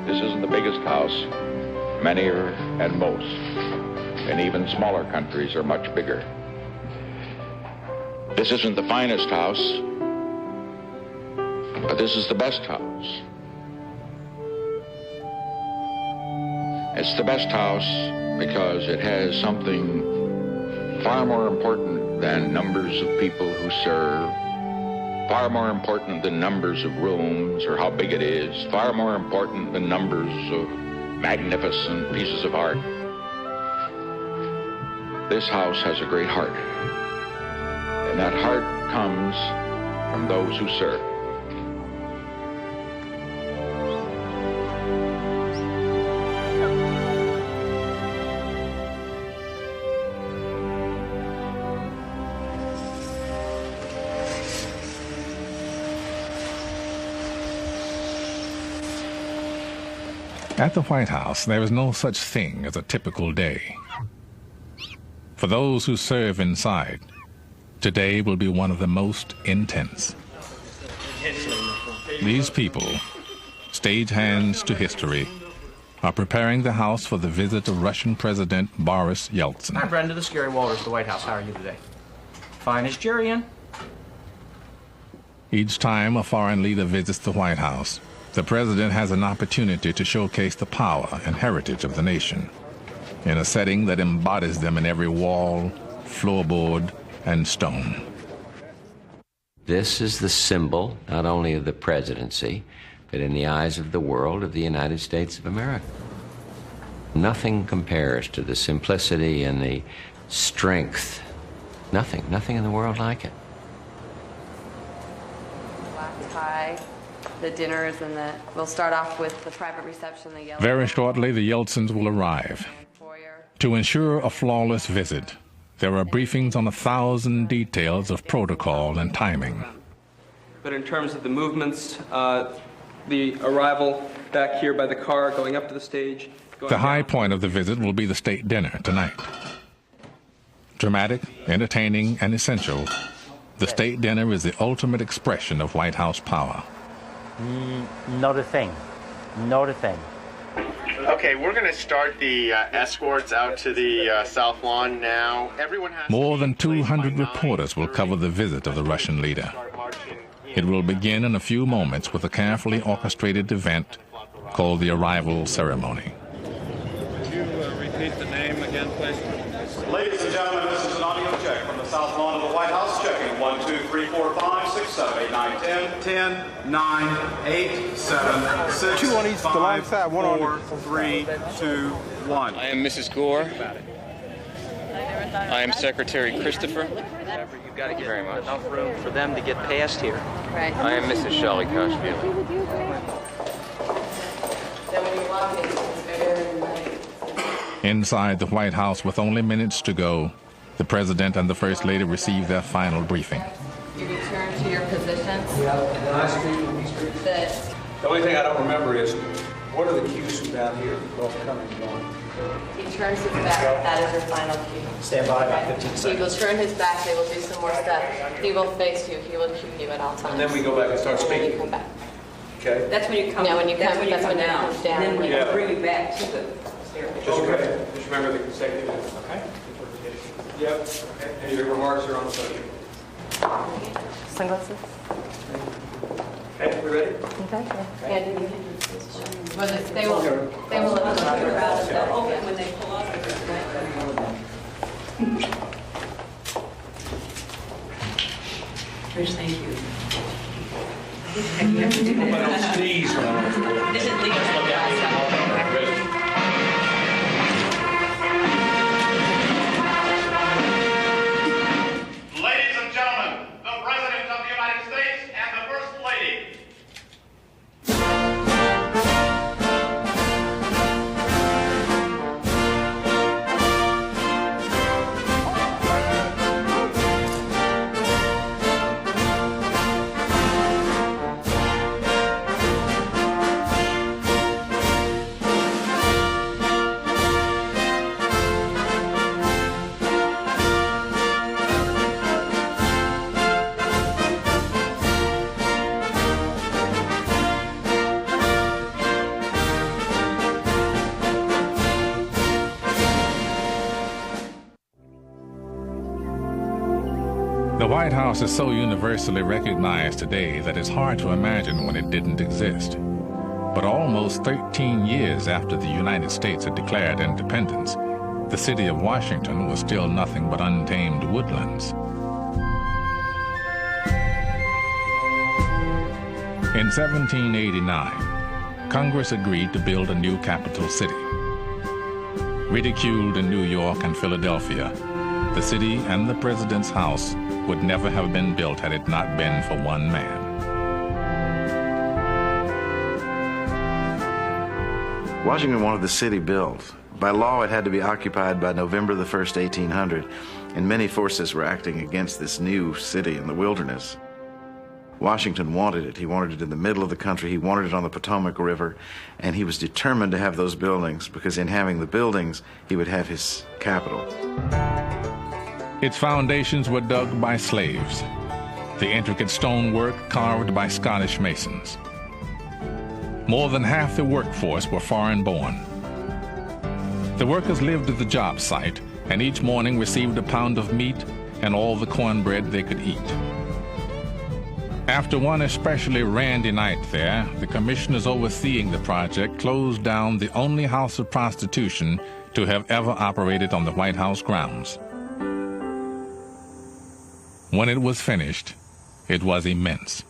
This isn't the biggest house. Many are, and most, and even smaller countries are much bigger. This isn't the finest house, but this is the best house. It's the best house because it has something far more important than numbers of people who serve, far more important than numbers of rooms or how big it is, far more important than numbers of magnificent pieces of art. This house has a great heart, and that heart comes from those who serve. At the White House, there is no such thing as a typical day. For those who serve inside, today will be one of the most intense. These people, stagehands to history, are preparing the House for the visit of Russian President Boris Yeltsin. Hi, Brenda. This is Gary Walters at the White House. How are you today? Fine. Is Jerry in? Each time a foreign leader visits the White House, the president has an opportunity to showcase the power and heritage of the nation in a setting that embodies them in every wall, floorboard, and stone. This is the symbol not only of the presidency, but in the eyes of the world, of the United States of America. Nothing compares to the simplicity and the strength. Nothing in the world like it. Black tie. The dinners and we'll start off with the private reception. Very shortly, the Yeltsins will arrive. To ensure a flawless visit, there are briefings on 1,000 details of protocol and timing. But in terms of the movements, the arrival back here by the car, going up to the stage. The high point of the visit will be the state dinner tonight. Dramatic, entertaining, and essential, the state dinner is the ultimate expression of White House power. Not a thing. Not a thing. Okay, we're going to start the escorts out to the South Lawn now. Everyone has More than 200 reporters will cover the visit of the Russian leader. It will begin in a few moments with a carefully orchestrated event called the arrival ceremony. Would you repeat the name again, please? Ladies and gentlemen, this is an audio check from the South Lawn of the White House. Checking 1, 2, 3, 4, 5, 6, 7, 8, 9, 10. 10, 9, 8, 7, 6, 2 on each, 5, the line side, 1 4, on 3, 2, 1. I am Mrs. Gore. I am Secretary Christopher. Thank you very much. Enough room for them to get past here. Right. I am Mrs. Shelley Kashvili. Inside the White House, with only minutes to go, the President and the First Lady receive their final briefing. You return to your positions. The only thing I don't remember is, what are the cues from down here, both coming and going? He turns his back. That is your final cue. Stand by about 15 He seconds. will turn his back. They will do some more stuff. He will face you. He will cue you at all times. And then we go back and start And then you speaking. come back. Okay? That's when you come. Yeah, when you that's come- when you that's come when it down. comes down. And then we Yeah. bring you back to the stairs. Okay. Just remember the consecutive. Okay? Yep. Okay. And your remarks are on the subject. Sunglasses. Okay, we ready? Okay. And they will let us know about it. They'll open when they pull up. Rich, thank you. You have to do that. Sneeze when I'm This is legal. Ladies and gentlemen, the President of the United States and the First Lady. The White House is so universally recognized today that it's hard to imagine when it didn't exist. But almost 13 years after the United States had declared independence, the city of Washington was still nothing but untamed woodlands. In 1789, Congress agreed to build a new capital city. Ridiculed in New York and Philadelphia, the city and the president's house would never have been built had it not been for one man. Washington wanted the city built. By law, it had to be occupied by November the 1st, 1800, and many forces were acting against this new city in the wilderness. Washington wanted it. He wanted it in the middle of the country. He wanted it on the Potomac River, and he was determined to have those buildings because in having the buildings, he would have his capital. Its foundations were dug by slaves, the intricate stonework carved by Scottish masons. More than half the workforce were foreign-born. The workers lived at the job site and each morning received a pound of meat and all the cornbread they could eat. After one especially randy night there, the commissioners overseeing the project closed down the only house of prostitution to have ever operated on the White House grounds. When it was finished, it was immense.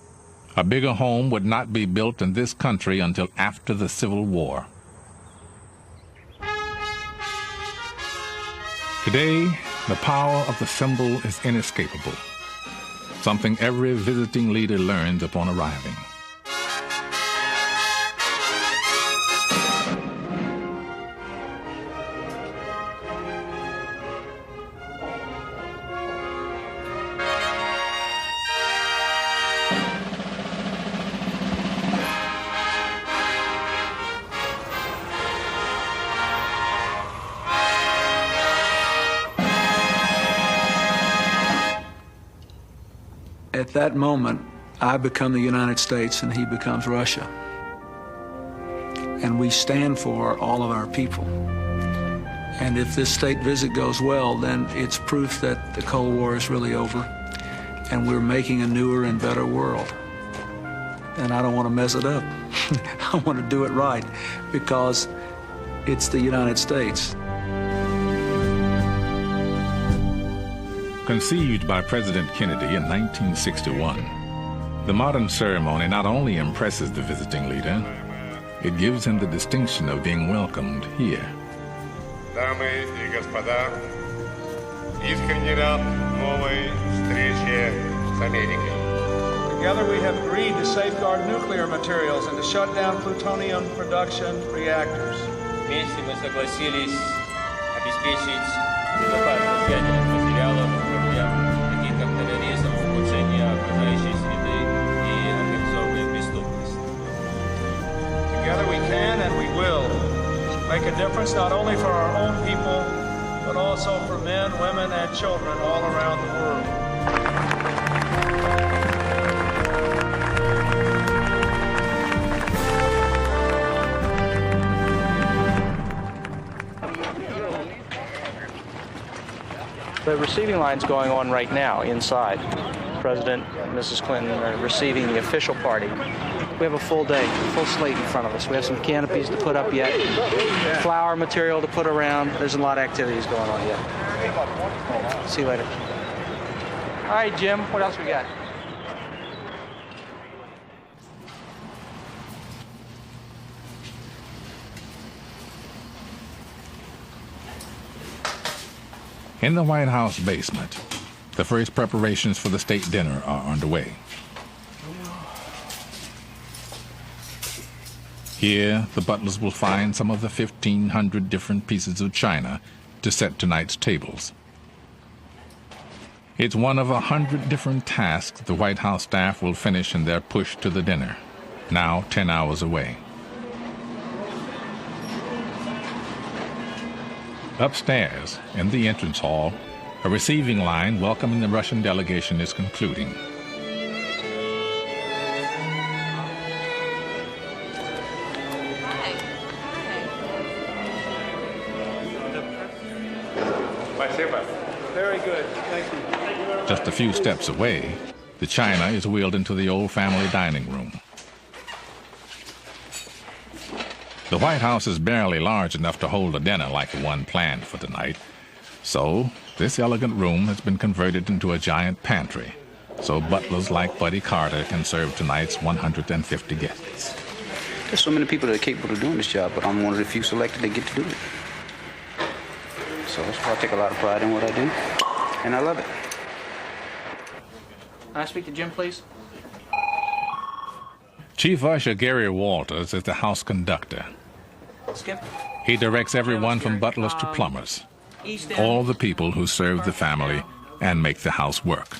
A bigger home would not be built in this country until after the Civil War. Today, the power of the symbol is inescapable, something every visiting leader learns upon arriving. At that moment, I become the United States and he becomes Russia. And we stand for all of our people. And if this state visit goes well, then it's proof that the Cold War is really over and we're making a newer and better world. And I don't want to mess it up. I want to do it right because it's the United States. Conceived by President Kennedy in 1961, the modern ceremony not only impresses the visiting leader, it gives him the distinction of being welcomed here. Дамы и господа, искренне рад новой встрече с Америкой. Together we have agreed to safeguard nuclear materials and to shut down plutonium production reactors. Вместе мы согласились обеспечить безопасность ядерных материалов для таких как терроризм, улучшение окружающей среды и организованная преступность. Together we can and we will make a difference not only for our own people, but also for men, women, and children all around the world. The receiving line's going on right now inside. President and Mrs. Clinton are receiving the official party. We have a full day, full slate in front of us. We have some canopies to put up yet, flower material to put around. There's a lot of activities going on yet. See you later. All right, Jim, what else we got? In the White House basement, the first preparations for the state dinner are underway. Here, the butlers will find some of the 1,500 different pieces of china to set tonight's tables. It's one of 100 different tasks the White House staff will finish in their push to the dinner, now 10 hours away. Upstairs, in the entrance hall, a receiving line welcoming the Russian delegation is concluding. Very good. Thank you. Just a few steps away, the china is wheeled into the old family dining room. The White House is barely large enough to hold a dinner like the one planned for tonight, so this elegant room has been converted into a giant pantry, so butlers like Buddy Carter can serve tonight's 150 guests. There's so many people that are capable of doing this job, but I'm one of the few selected that get to do it. So that's why I take a lot of pride in what I do, and I love it. Can I speak to Jim, please? Chief Usher Gary Walters is the house conductor. Skip. He directs everyone from butlers to plumbers, all the people who serve the family and make the house work.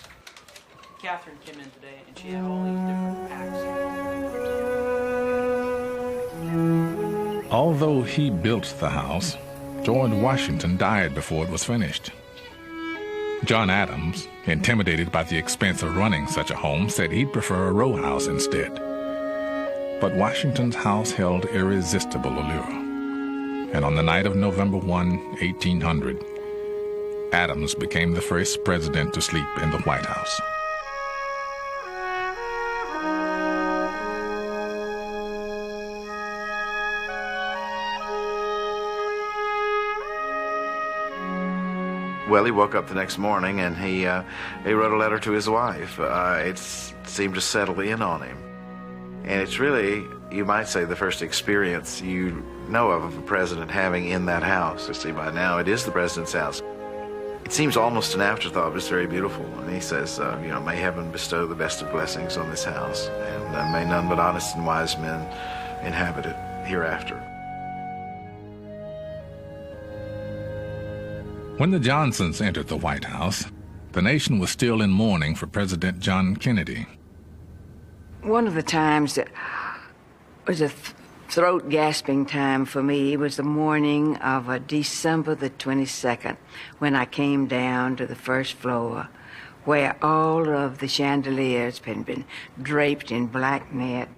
Catherine came in today, and she had all these different packs. Although he built the house, George Washington died before it was finished. John Adams, intimidated by the expense of running such a home, said he'd prefer a row house instead. But Washington's house held irresistible allure. And on the night of November 1, 1800, Adams became the first president to sleep in the White House. Well, he woke up the next morning and he wrote a letter to his wife. It seemed to settle in on him. And it's really, you might say, the first experience you know of a president having in that house. You see, by now it is the president's house. It seems almost an afterthought, but it's very beautiful. And he says, may heaven bestow the best of blessings on this house, and may none but honest and wise men inhabit it hereafter. When the Johnsons entered the White House, the nation was still in mourning for President John Kennedy. One of the times that was a throat-gasping time for me was the morning of December the 22nd, when I came down to the first floor, where all of the chandeliers had been draped in black net,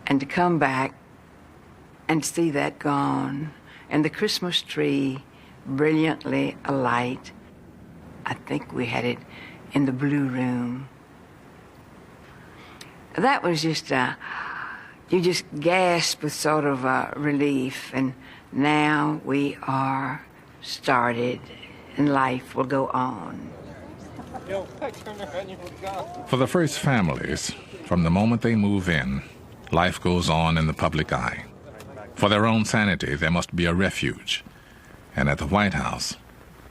and to come back and see that gone, and the Christmas tree brilliantly alight. I think we had it in the blue room. That was just, you just gasp with sort of relief, and now we are started, and life will go on. For the first families, from the moment they move in, life goes on in the public eye. For their own sanity, there must be a refuge. And at the White House,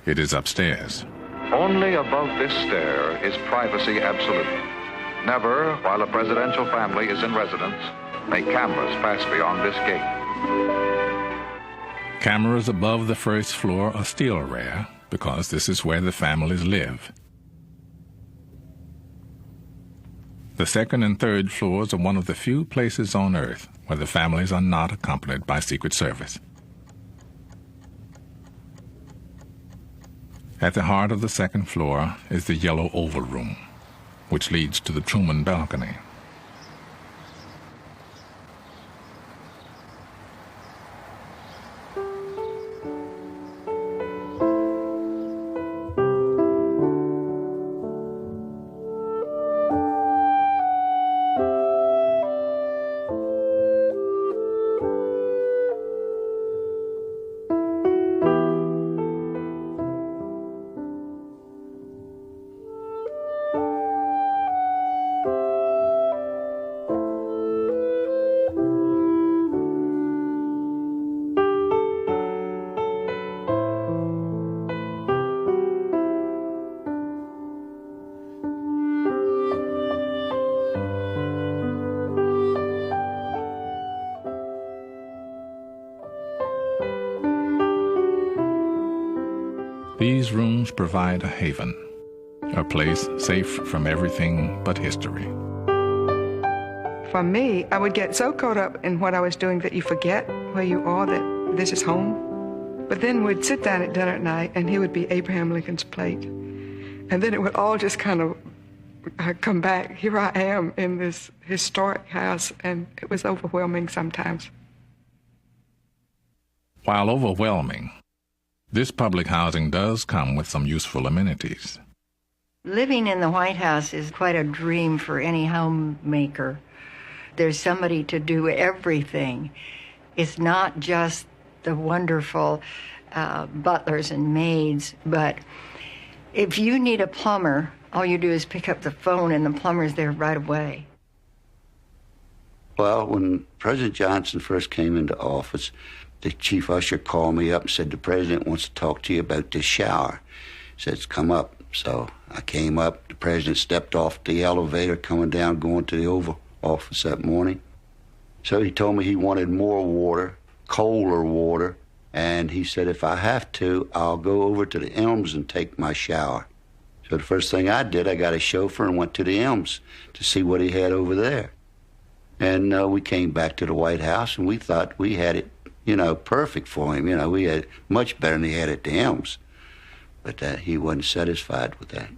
it is upstairs. Only above this stair is privacy absolute. Never, while a presidential family is in residence, may cameras pass beyond this gate. Cameras above the first floor are still rare, because this is where the families live. The second and third floors are one of the few places on Earth where the families are not accompanied by Secret Service. At the heart of the second floor is the yellow oval room, which leads to the Truman balcony. These rooms provide a haven, a place safe from everything but history. For me, I would get so caught up in what I was doing that you forget where you are, that this is home. But then we'd sit down at dinner at night, and here would be Abraham Lincoln's plate. And then it would all just kind of come back. Here I am in this historic house, and it was overwhelming sometimes. While overwhelming, this public housing does come with some useful amenities. Living in the White House is quite a dream for any homemaker. There's somebody to do everything. It's not just the wonderful butlers and maids, but if you need a plumber, all you do is pick up the phone and the plumber's there right away. Well, when President Johnson first came into office, the chief usher called me up and said, the president wants to talk to you about this shower. He says, come up. So I came up. The president stepped off the elevator coming down, going to the Oval Office that morning. So he told me he wanted more water, colder water, and he said, if I have to, I'll go over to the Elms and take my shower. So the first thing I did, I got a chauffeur and went to the Elms to see what he had over there. And we came back to the White House, and we thought we had it, perfect for him. We had much better than he had at the Elms. But he wasn't satisfied with that.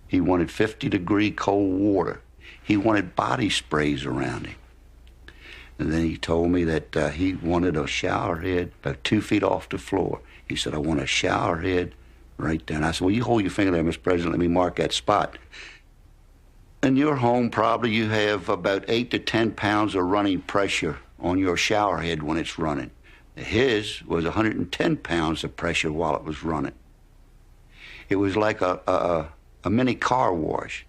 He wanted 50-degree cold water. He wanted body sprays around him. And then he told me that he wanted a shower head about 2 feet off the floor. He said, I want a shower head right there. And I said, well, you hold your finger there, Mr. President, let me mark that spot. In your home, probably you have about 8 to 10 pounds of running pressure on your shower head when it's running. His was 110 pounds of pressure while it was running. It was like a mini car wash.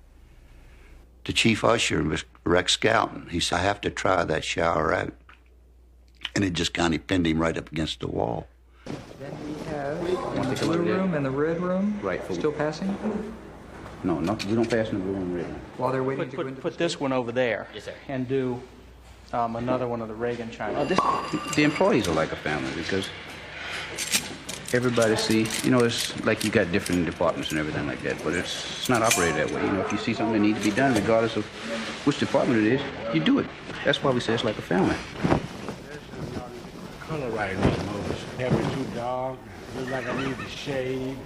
The chief usher, Mr. Rex Scouten, he said, I have to try that shower out. And it just kind of pinned him right up against the wall. Then we have the blue room and the red room. Right. Still passing? No, we don't pass in the blue and red room. While they're waiting to go into put this one over there. Yes, sir. And do another one of the Reagan China. The employees are like a family because everybody it's like you got different departments and everything like that, but it's not operated that way. If you see something that needs to be done, regardless of which department it is, you do it. That's why we say it's like a family. Color right now, Moses. Having 2 dogs, looks like I need to shave.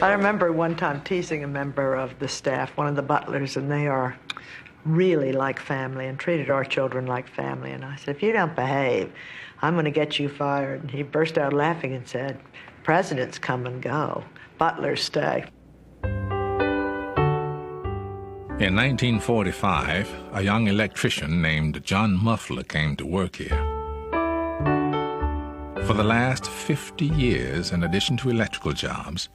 I remember one time teasing a member of the staff, one of the butlers, and they are really like family and treated our children like family. And I said, if you don't behave, I'm going to get you fired. And he burst out laughing and said, presidents come and go, butlers stay. In 1945, a young electrician named John Muffler came to work here. For the last 50 years, in addition to electrical jobs,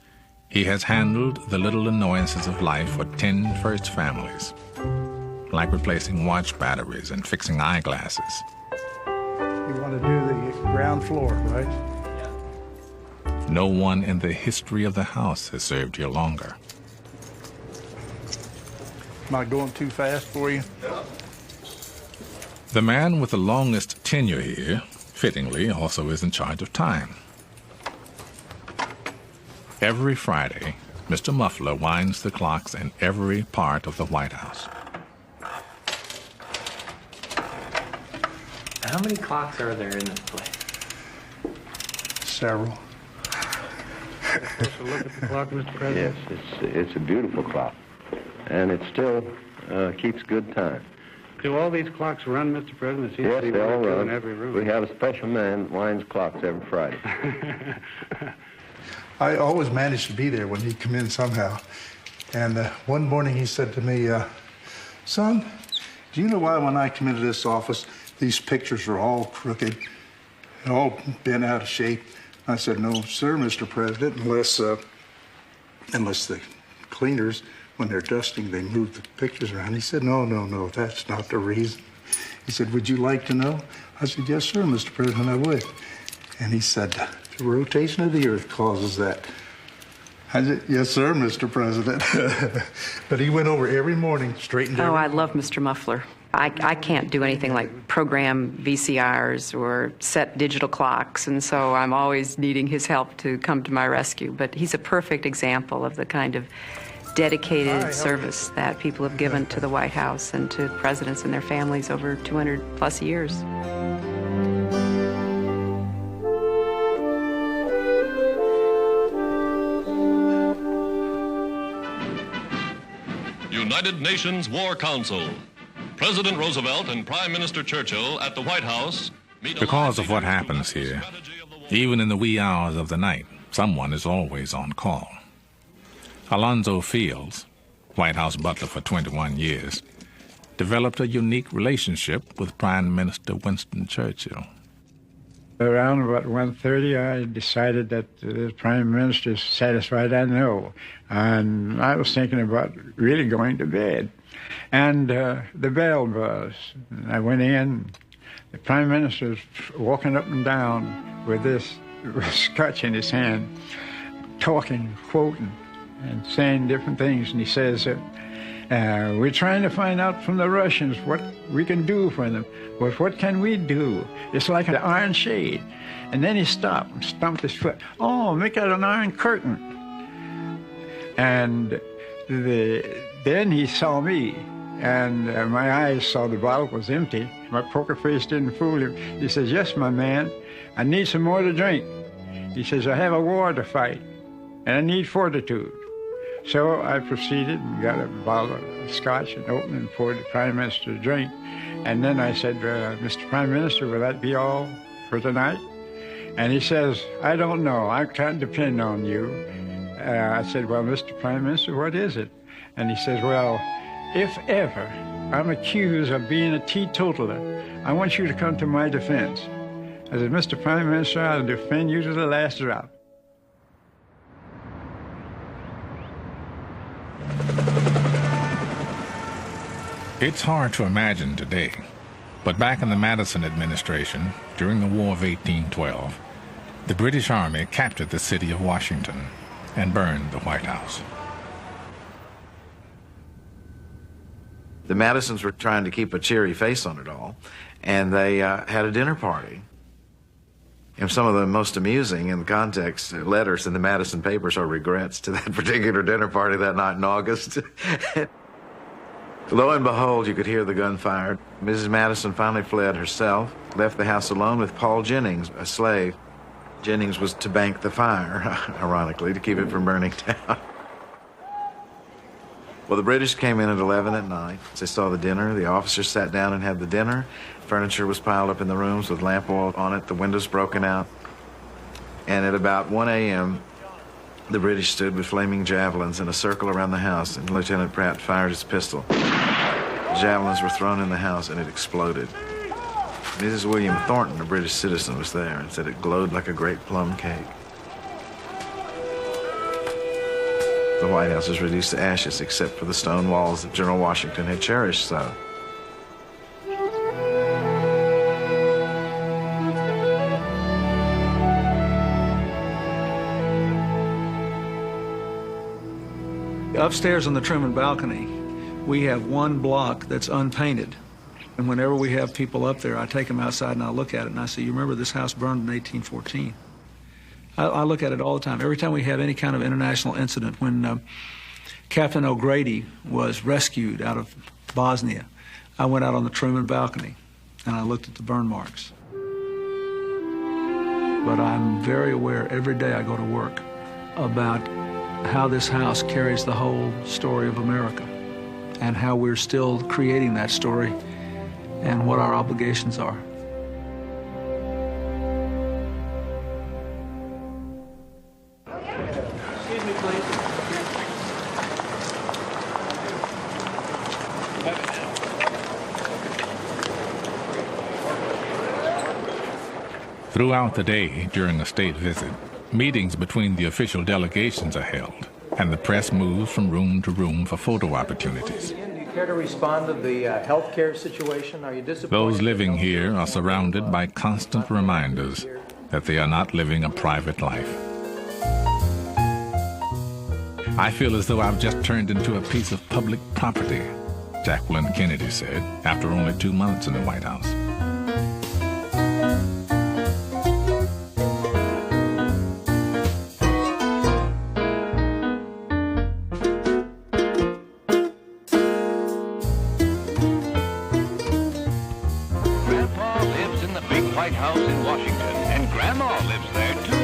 he has handled the little annoyances of life for 10 first families, like replacing watch batteries and fixing eyeglasses. You want to do the ground floor, right? Yeah. No one in the history of the house has served here longer. Am I going too fast for you? The man with the longest tenure here, fittingly, also is in charge of time. Every Friday, Mr. Muffler winds the clocks in every part of the White House. How many clocks are there in this place? Several. Look at the clock, Mr. President. Yes, it's a beautiful clock, and it still keeps good time. Do all these clocks run, Mr. President? It seems Yes, to be they all run. in every room. We have a special man that winds clocks every Friday. I always managed to be there when he'd come in somehow. And one morning he said to me, son, do you know why when I come into this office, these pictures are all crooked, all bent out of shape? I said, no, sir, Mr. President, unless the cleaners, when they're dusting, they move the pictures around. He said, no, that's not the reason. He said, would you like to know? I said, yes, sir, Mr. President, I would. And he said, the rotation of the earth causes that. I said, yes, sir, Mr. President. But he went over every morning, straightened every I love Mr. Muffler. I can't do anything like program VCRs or set digital clocks, and so I'm always needing his help to come to my rescue. But he's a perfect example of the kind of dedicated service that people have given to the White House and to presidents and their families over 200-plus years. United Nations War Council. President Roosevelt and Prime Minister Churchill at the White House meet. Because of what happens here, Even in the wee hours of the night, someone is always on call. Alonzo Fields, White House butler for 21 years, developed a unique relationship with Prime Minister Winston Churchill. Around about 1:30, I decided that the Prime Minister is satisfied I know. And I was thinking about really going to bed. And the bell buzzed. I went in. The Prime Minister was walking up and down with this scotch in his hand, talking, quoting, and saying different things. And he says, we're trying to find out from the Russians what we can do for them. But what can we do? It's like an iron shade. And then he stopped and stomped his foot. Oh, make that an iron curtain. And then he saw me, and my eyes saw the bottle was empty. My poker face didn't fool him. He says, yes, my man, I need some more to drink. He says, I have a war to fight, and I need fortitude. So I proceeded and got a bottle of scotch and opened and poured the Prime Minister a drink. And then I said, Mr. Prime Minister, will that be all for tonight? And he says, I don't know. I can't depend on you. I said, well, Mr. Prime Minister, what is it? And he says, well, if ever I'm accused of being a teetotaler, I want you to come to my defense. I said, Mr. Prime Minister, I'll defend you to the last drop. It's hard to imagine today, but back in the Madison administration, during the War of 1812, the British Army captured the city of Washington and burned the White House. The Madisons were trying to keep a cheery face on it all, and they had a dinner party. And some of the most amusing in the context letters in the Madison papers are regrets to that particular dinner party that night in August. Lo and behold, you could hear the gunfire. Mrs. Madison finally fled herself, left the house alone with Paul Jennings, a slave. Jennings was to bank the fire, ironically, to keep it from burning down. Well, the British came in at 11 at night. They saw the dinner. The officers sat down and had the dinner. Furniture was piled up in the rooms with lamp oil on it. The windows broken out. And at about 1 a.m., the British stood with flaming javelins in a circle around the house, and Lieutenant Pratt fired his pistol. The javelins were thrown in the house, and it exploded. Mrs. William Thornton, a British citizen, was there and said it glowed like a great plum cake. The White House was reduced to ashes, except for the stone walls that General Washington had cherished so. Upstairs on the Truman balcony, we have one block that's unpainted. And whenever we have people up there, I take them outside and I look at it and I say, you remember this house burned in 1814? I look at it all the time. Every time we have any kind of international incident, when Captain O'Grady was rescued out of Bosnia, I went out on the Truman balcony and I looked at the burn marks. But I'm very aware every day I go to work about how this house carries the whole story of America and how we're still creating that story and what our obligations are. Excuse me, please. Throughout the day, during a state visit, meetings between the official delegations are held, and the press moves from room to room for photo opportunities. Do you care to respond to the healthcare situation? Are you disappointed? Those living here are surrounded by constant reminders that they are not living a private life. I feel as though I've just turned into a piece of public property, Jacqueline Kennedy said, after only 2 months in the White House. White House in Washington, and Grandma lives there too.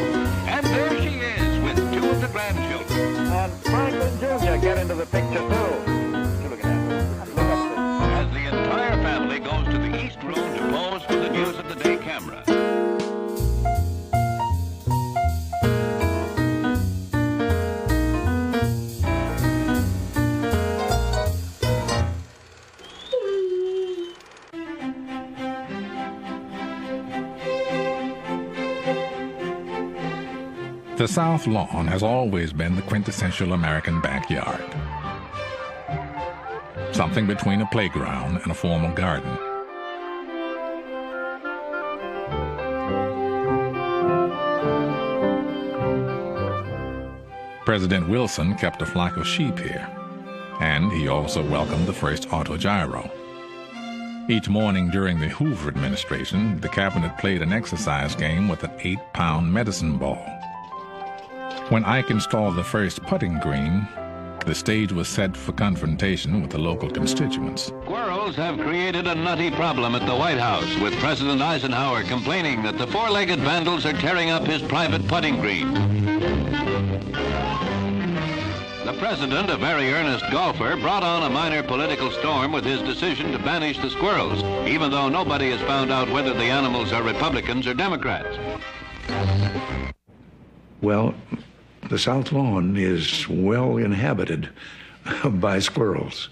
And there she is with 2 of the grandchildren. And Franklin Jr. get into the picture too. Look at that. As the entire family goes to the East Room to pose for the News of the Day camera. The South Lawn has always been the quintessential American backyard. Something between a playground and a formal garden. President Wilson kept a flock of sheep here, and he also welcomed the first autogyro. Each morning during the Hoover administration, the cabinet played an exercise game with an 8-pound medicine ball. When Ike installed the first putting green, the stage was set for confrontation with the local constituents. Squirrels have created a nutty problem at the White House, with President Eisenhower complaining that the four-legged vandals are tearing up his private putting green. The president, a very earnest golfer, brought on a minor political storm with his decision to banish the squirrels, even though nobody has found out whether the animals are Republicans or Democrats. Well, the South Lawn is well inhabited by squirrels.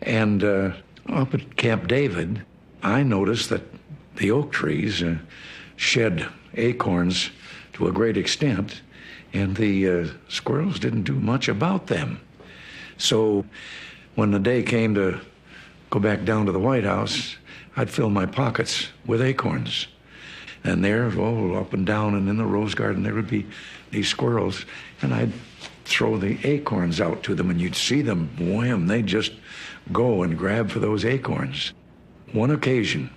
And up at Camp David, I noticed that the oak trees shed acorns to a great extent, and the squirrels didn't do much about them. So when the day came to go back down to the White House, I'd fill my pockets with acorns. And there, up and down and in the rose garden, there would be these squirrels, and I'd throw the acorns out to them, and you'd see them, wham, they'd just go and grab for those acorns. One occasion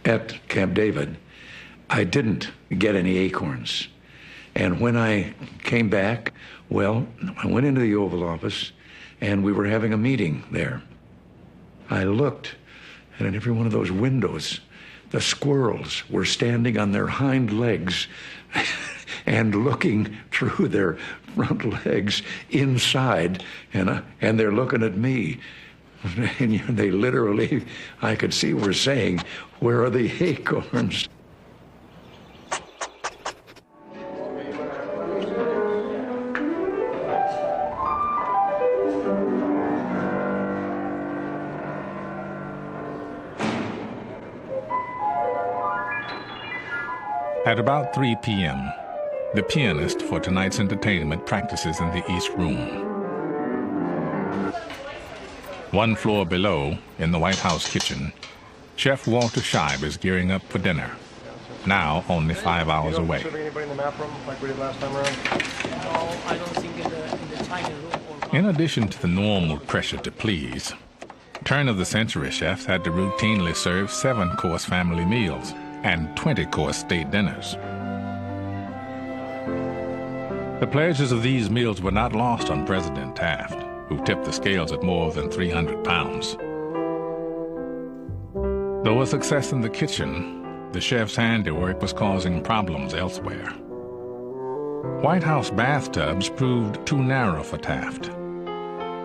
at Camp David, I didn't get any acorns. And when I came back, well, I went into the Oval Office, and we were having a meeting there. I looked, and in every one of those windows, the squirrels were standing on their hind legs and looking through their front legs inside, and they're looking at me. And they literally, I could see, were saying, "Where are the acorns?" At about 3 p.m., the pianist for tonight's entertainment practices in the East Room. One floor below, in the White House kitchen, Chef Walter Scheib is gearing up for dinner, now only 5 hours away. Anybody in the map room like we did last time around? No, I don't think in the tiny room. In addition to the normal pressure to please, turn-of-the-century chefs had to routinely serve 7-course family meals and 20-course state dinners. The pleasures of these meals were not lost on President Taft, who tipped the scales at more than 300 pounds. Though a success in the kitchen, the chef's handiwork was causing problems elsewhere. White House bathtubs proved too narrow for Taft.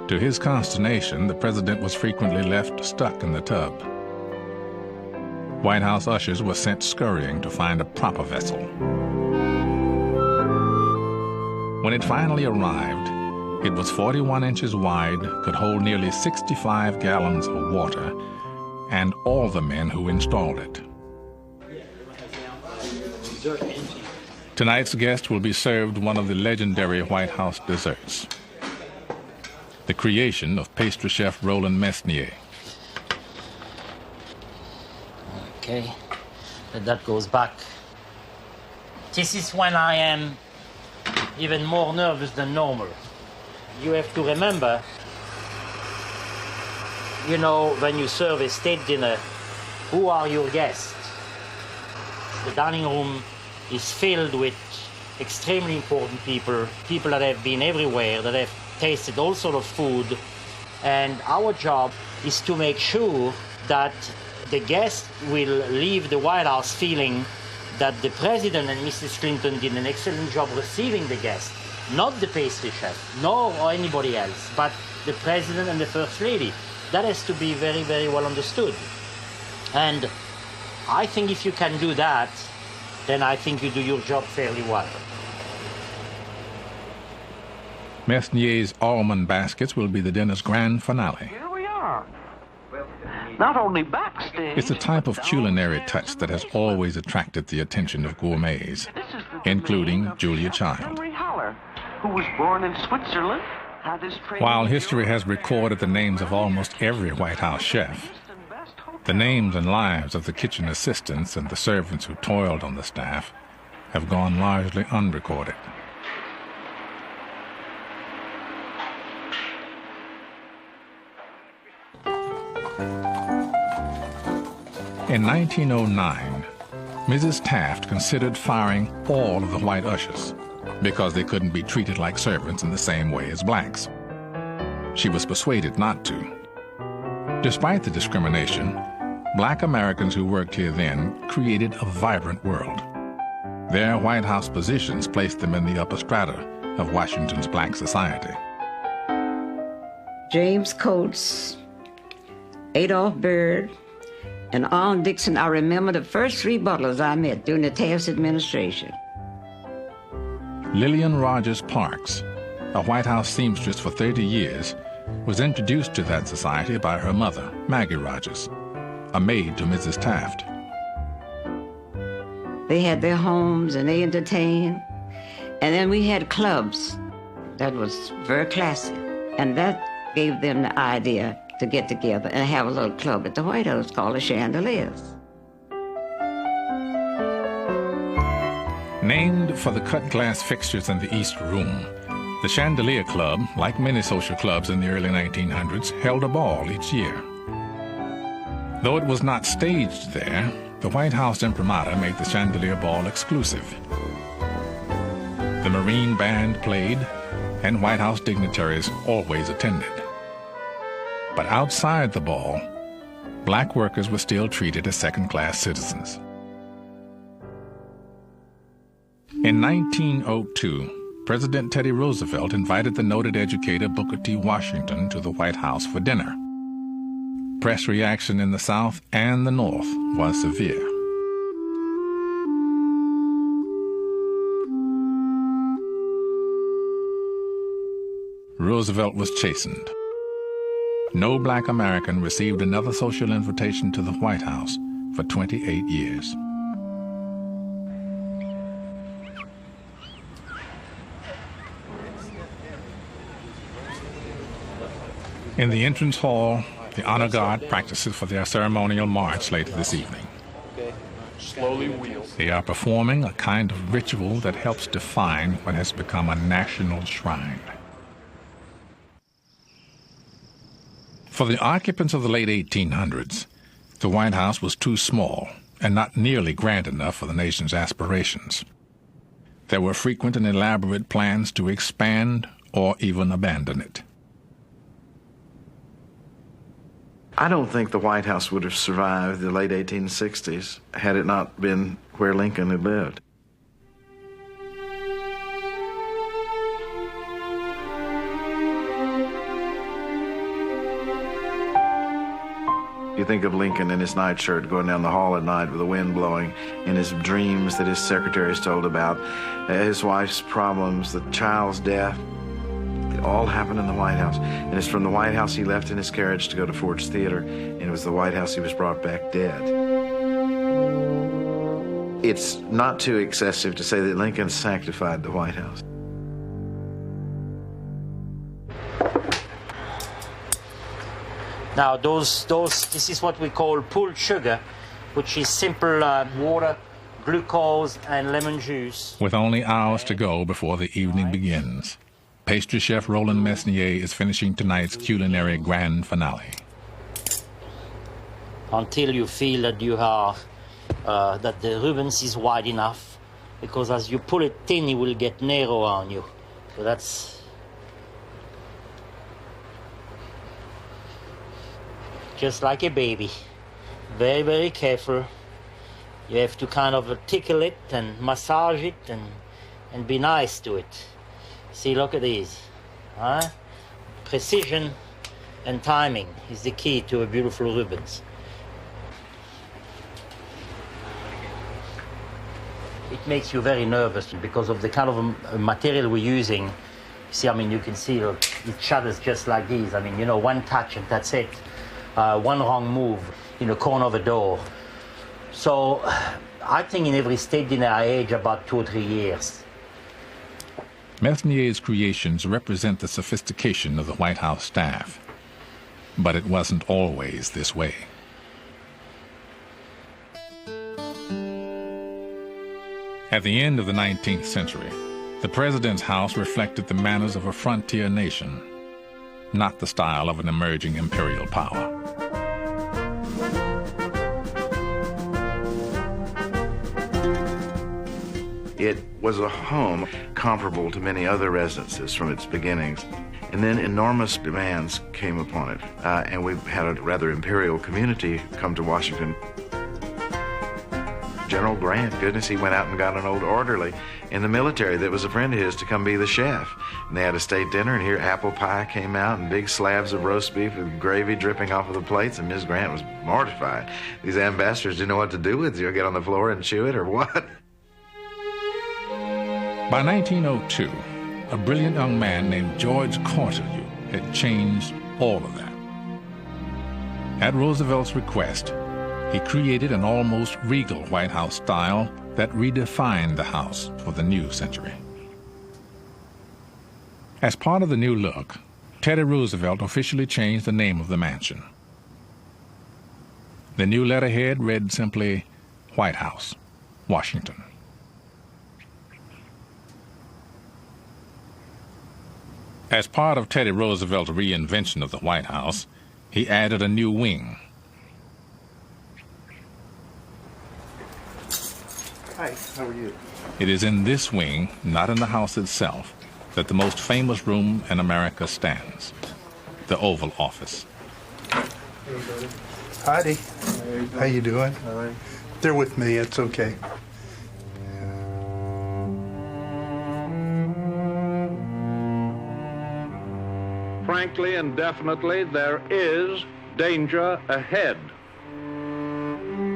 To his consternation, the president was frequently left stuck in the tub. White House ushers were sent scurrying to find a proper vessel. When it finally arrived, it was 41 inches wide, could hold nearly 65 gallons of water, and all the men who installed it. Tonight's guest will be served one of the legendary White House desserts, the creation of pastry chef Roland Mesnier. Okay, that goes back. This is when I am even more nervous than normal. You have to remember, you know, when you serve a state dinner, who are your guests? The dining room is filled with extremely important people, people that have been everywhere, that have tasted all sorts of food, and our job is to make sure that the guests will leave the White House feeling that the president and Mrs. Clinton did an excellent job receiving the guests, not the pastry chef, nor anybody else, but the president and the first lady. That has to be very, very well understood. And I think if you can do that, then I think you do your job fairly well. Mesnier's almond baskets will be the dinner's grand finale. Here we are. Not only backstage. It's a type of culinary touch that has always attracted the attention of gourmets, including Julia Child. who was born in Switzerland, had his training. While history has recorded the names of almost every White House chef, the names and lives of the kitchen assistants and the servants who toiled on the staff have gone largely unrecorded. In 1909, Mrs. Taft considered firing all of the white ushers because they couldn't be treated like servants in the same way as blacks. She was persuaded not to. Despite the discrimination, black Americans who worked here then created a vibrant world. Their White House positions placed them in the upper strata of Washington's black society. James Coates, Adolph Byrd, and Arnold Dixon, I remember the first 3 butlers I met during the Taft administration. Lillian Rogers Parks, a White House seamstress for 30 years, was introduced to that society by her mother, Maggie Rogers, a maid to Mrs. Taft. They had their homes and they entertained. And then we had clubs that was very classy. And that gave them the idea to get together and have a little club at the White House called the Chandeliers. Named for the cut glass fixtures in the East Room, the Chandelier Club, like many social clubs in the early 1900s, held a ball each year. Though it was not staged there, the White House imprimatur made the Chandelier Ball exclusive. The Marine Band played, and White House dignitaries always attended. But outside the ball, black workers were still treated as second-class citizens. In 1902, President Teddy Roosevelt invited the noted educator Booker T. Washington to the White House for dinner. Press reaction in the South and the North was severe. Roosevelt was chastened. No black American received another social invitation to the White House for 28 years. In the entrance hall, the honor guard practices for their ceremonial march later this evening. Okay. Slowly wheel. They are performing a kind of ritual that helps define what has become a national shrine. For the occupants of the late 1800s, the White House was too small and not nearly grand enough for the nation's aspirations. There were frequent and elaborate plans to expand or even abandon it. I don't think the White House would have survived the late 1860s had it not been where Lincoln had lived. You think of Lincoln in his nightshirt going down the hall at night with the wind blowing, in his dreams that his secretaries told about, his wife's problems, the child's death. It all happened in the White House. And it's from the White House he left in his carriage to go to Ford's Theater, and it was the White House he was brought back dead. It's not too excessive to say that Lincoln sanctified the White House. Now, this is what we call pulled sugar, which is simple water, glucose, and lemon juice. With only hours to go before the evening begins, pastry chef Roland Mesnier is finishing tonight's culinary grand finale. Until you feel that you are, that the Rubens is wide enough, because as you pull it thin, it will get narrow on you. So that's just like a baby. Very, very careful. You have to kind of tickle it and massage it and be nice to it. See, look at these. Huh? Precision and timing is the key to a beautiful Rubens. It makes you very nervous because of the kind of material we're using. See, I mean, you can see it shudders just like these. I mean, you know, one touch and that's it. One wrong move in a corner of a door. So I think in every state dinner I age about 2 or 3 years. Methnier's creations represent the sophistication of the White House staff, but it wasn't always this way. At the end of the 19th century, the president's house reflected the manners of a frontier nation, not the style of an emerging imperial power. It was a home comparable to many other residences from its beginnings. And then enormous demands came upon it. And we had a rather imperial community come to Washington. General Grant, goodness, he went out and got an old orderly in the military that was a friend of his to come be the chef. And they had a state dinner, and here apple pie came out and big slabs of roast beef with gravy dripping off of the plates, and Ms. Grant was mortified. These ambassadors didn't know what to do with it. You'll get on the floor and chew it or what? By 1902, a brilliant young man named George Cortelyou had changed all of that. At Roosevelt's request, he created an almost regal White House style that redefined the house for the new century. As part of the new look, Teddy Roosevelt officially changed the name of the mansion. The new letterhead read simply, White House, Washington. As part of Teddy Roosevelt's reinvention of the White House, he added a new wing. Hi, how are you? It is in this wing, not in the house itself, that the most famous room in America stands, the Oval Office. Heidi, how you doing? They're with me, it's okay. Frankly and definitely, there is danger ahead.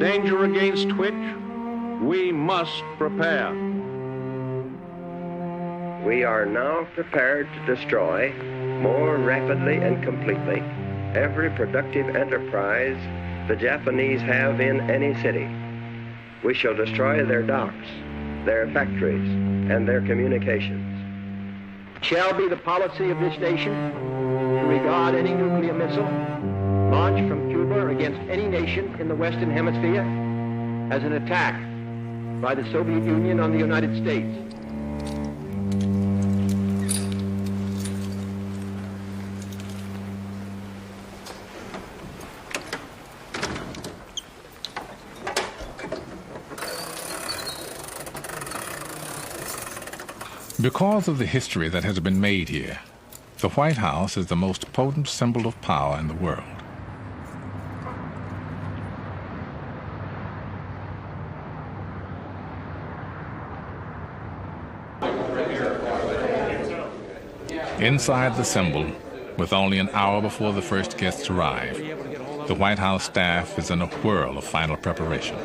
Danger against which we must prepare. We are now prepared to destroy more rapidly and completely every productive enterprise the Japanese have in any city. We shall destroy their docks, their factories, and their communications. It shall be the policy of this nation to regard any nuclear missile launched from Cuba against any nation in the Western Hemisphere as an attack by the Soviet Union on the United States. Because of the history that has been made here, the White House is the most potent symbol of power in the world. Inside the symbol, with only an hour before the first guests arrive, the White House staff is in a whirl of final preparation. No.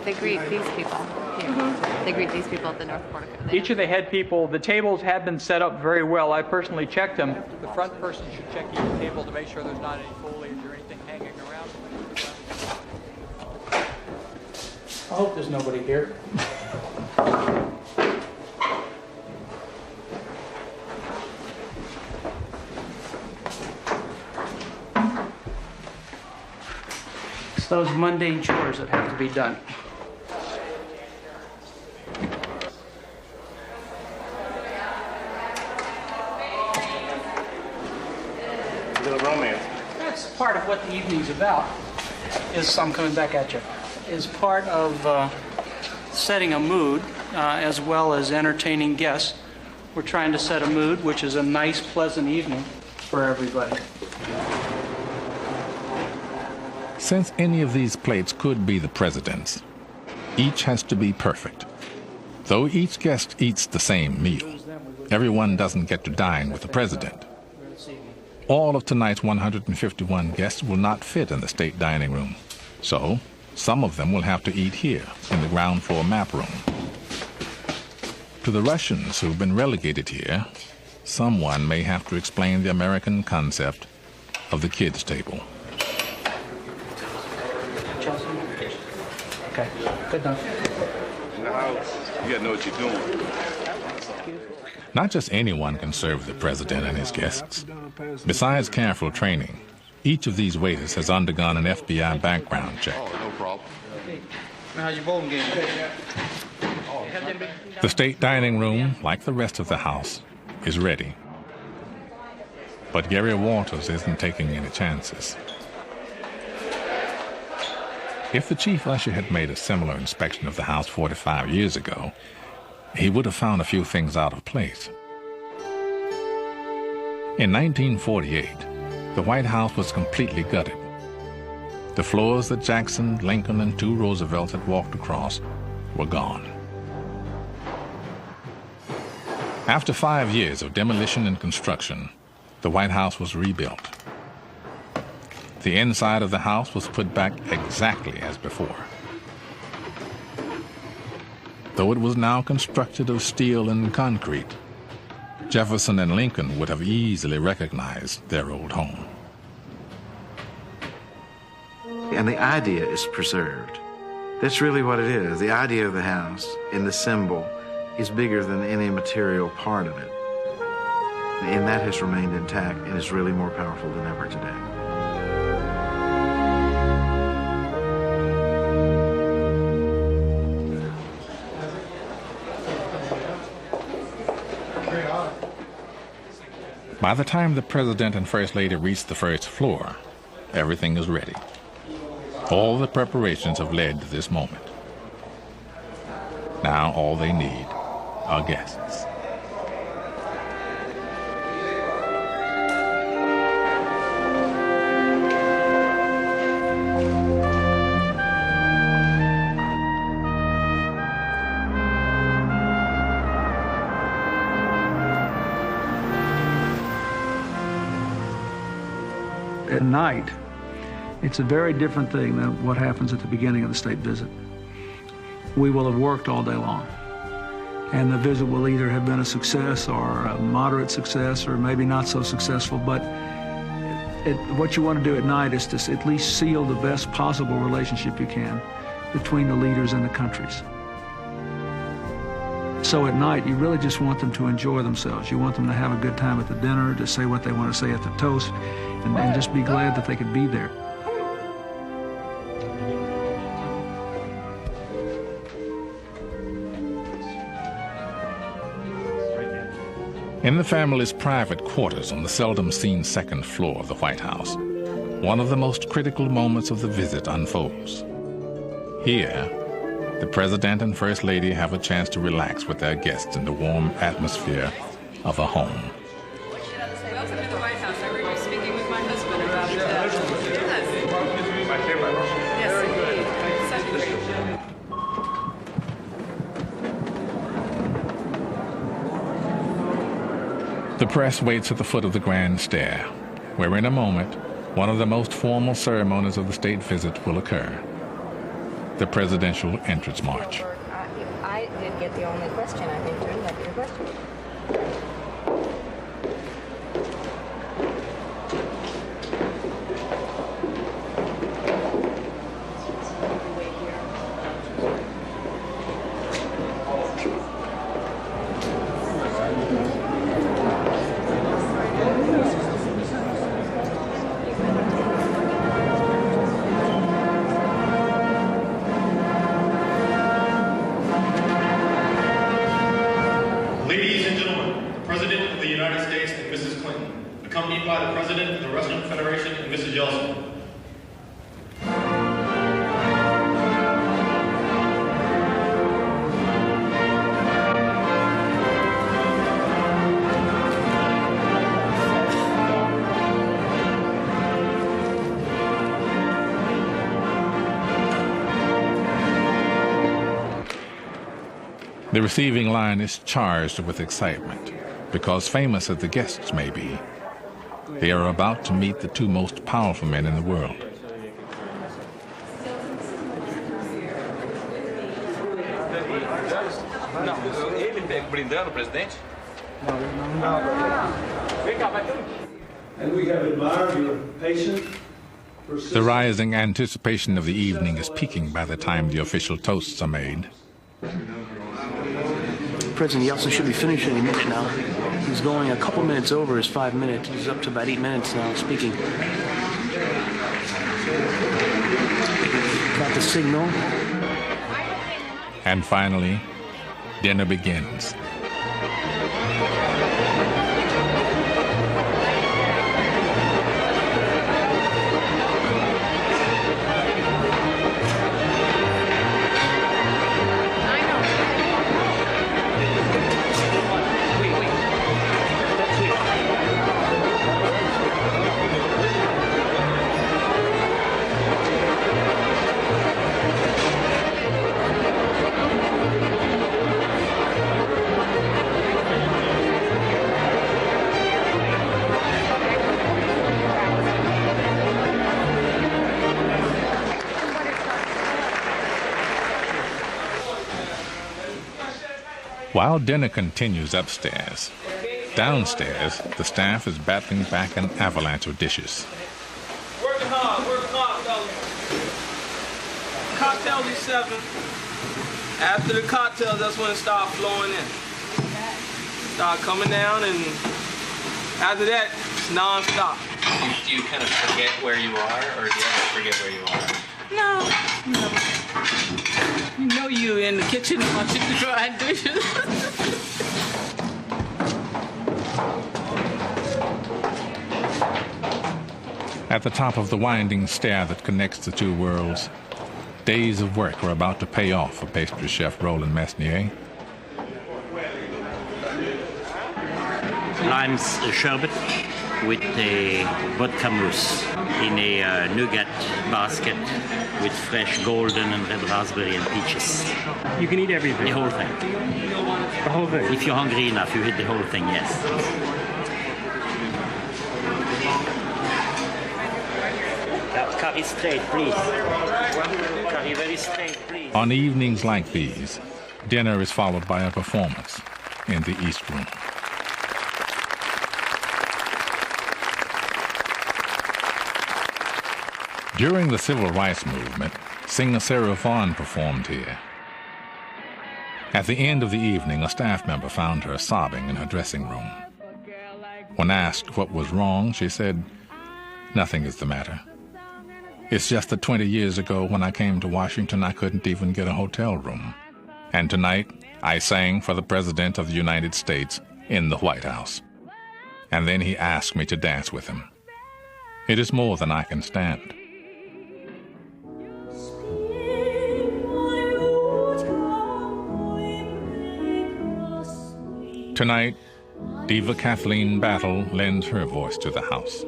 They greet these people here. They greet these people at the North Portico. Each of the head people, the tables have been set up very well. I personally checked them. The front person should check each table to make sure there's not any foliage or anything hanging around. I hope there's nobody here. It's those mundane chores that have to be done. That's part of what the evening's about. I'm coming back at you. Is part of setting a mood as well as entertaining guests. We're trying to set a mood, which is a nice, pleasant evening for everybody. Since any of these plates could be the president's, each has to be perfect. Though each guest eats the same meal, everyone doesn't get to dine with the president. All of tonight's 151 guests will not fit in the state dining room, so some of them will have to eat here in the ground floor map room. To the Russians who've been relegated here, someone may have to explain the American concept of the kids' table. Okay, good enough. You gotta know what you're doing. Not just anyone can serve the president and his guests. Besides careful training, each of these waiters has undergone an FBI background check. Oh, no problem. How's your bowling game? The state dining room, like the rest of the house, is ready. But Gary Walters isn't taking any chances. If the chief usher had made a similar inspection of the house 45 years ago, he would have found a few things out of place. In 1948, the White House was completely gutted. The floors that Jackson, Lincoln, and two Roosevelts had walked across were gone. After 5 years of demolition and construction, the White House was rebuilt. The inside of the house was put back exactly as before. Though it was now constructed of steel and concrete, Jefferson and Lincoln would have easily recognized their old home. And the idea is preserved. That's really what it is. The idea of the house and the symbol is bigger than any material part of it. And that has remained intact and is really more powerful than ever today. By the time the President and First Lady reached the first floor, everything is ready. All the preparations have led to this moment. Now all they need are guests. At night, it's a very different thing than what happens at the beginning of the state visit. We will have worked all day long, and the visit will either have been a success or a moderate success or maybe not so successful, but what you want to do at night is to at least seal the best possible relationship you can between the leaders and the countries. So at night, you really just want them to enjoy themselves. You want them to have a good time at the dinner, to say what they want to say at the toast, and just be glad that they could be there. In the family's private quarters on the seldom-seen second floor of the White House, one of the most critical moments of the visit unfolds. Here, the President and First Lady have a chance to relax with their guests in the warm atmosphere of a home. Welcome to the White House. I heard you speaking with my husband about The press waits at the foot of the grand stair, where in a moment, one of the most formal ceremonies of the state visit will occur. The Presidential Entrance March. I did get the only question, I think, turned up your question. Ladies and gentlemen, the President of the United States and Mrs. Clinton, accompanied by the President of the Russian Federation and Mrs. Yeltsin. The receiving line is charged with excitement because, famous as the guests may be, they are about to meet the two most powerful men in the world. And we have admired your patience. The rising anticipation of the evening is peaking by the time the official toasts are made. President Yeltsin should be finishing any minute now. He's going a couple minutes over his 5 minutes. He's up to about 8 minutes now speaking. Got the signal. And finally, dinner begins. While dinner continues upstairs, downstairs, the staff is battling back an avalanche of dishes. Working hard, fellas. Cocktails is 7. After the cocktails, that's when it starts flowing in. Start coming down, and after that, it's non-stop. Do you kind of forget where you are, or do you ever forget where you are? No, never. You know you in the kitchen watching the dry dishes. At the top of the winding stair that connects the two worlds, days of work are about to pay off for pastry chef Roland Mesnier. Lime sherbet with a vodka mousse in a nougat basket with fresh golden and red raspberry and peaches. You can eat everything. The whole thing. The whole thing. If you're hungry enough, you eat the whole thing, yes. Curry straight, please. Curry very straight, please. On evenings like these, dinner is followed by a performance in the East Room. During the Civil Rights Movement, singer Sarah Vaughan performed here. At the end of the evening, a staff member found her sobbing in her dressing room. When asked what was wrong, she said, "Nothing is the matter. It's just that 20 years ago when I came to Washington, I couldn't even get a hotel room. And tonight, I sang for the President of the United States in the White House. And then he asked me to dance with him. It is more than I can stand." Tonight, diva Kathleen Battle lends her voice to the house.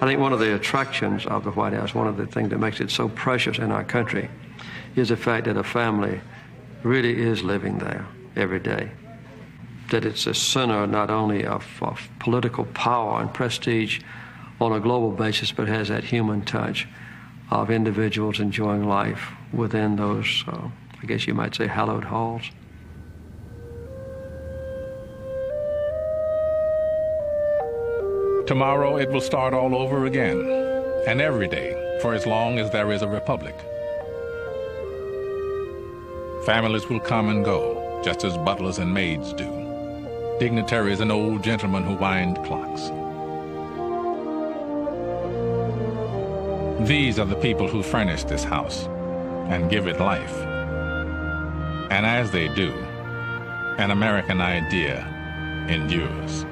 I think one of the attractions of the White House, one of the things that makes it so precious in our country, is the fact that a family really is living there every day. That it's a center not only of political power and prestige on a global basis, but has that human touch of individuals enjoying life within those, I guess you might say, hallowed halls. Tomorrow it will start all over again, and every day, for as long as there is a republic. Families will come and go, just as butlers and maids do. Dignitaries and old gentlemen who wind clocks. These are the people who furnish this house and give it life. And as they do, an American idea endures.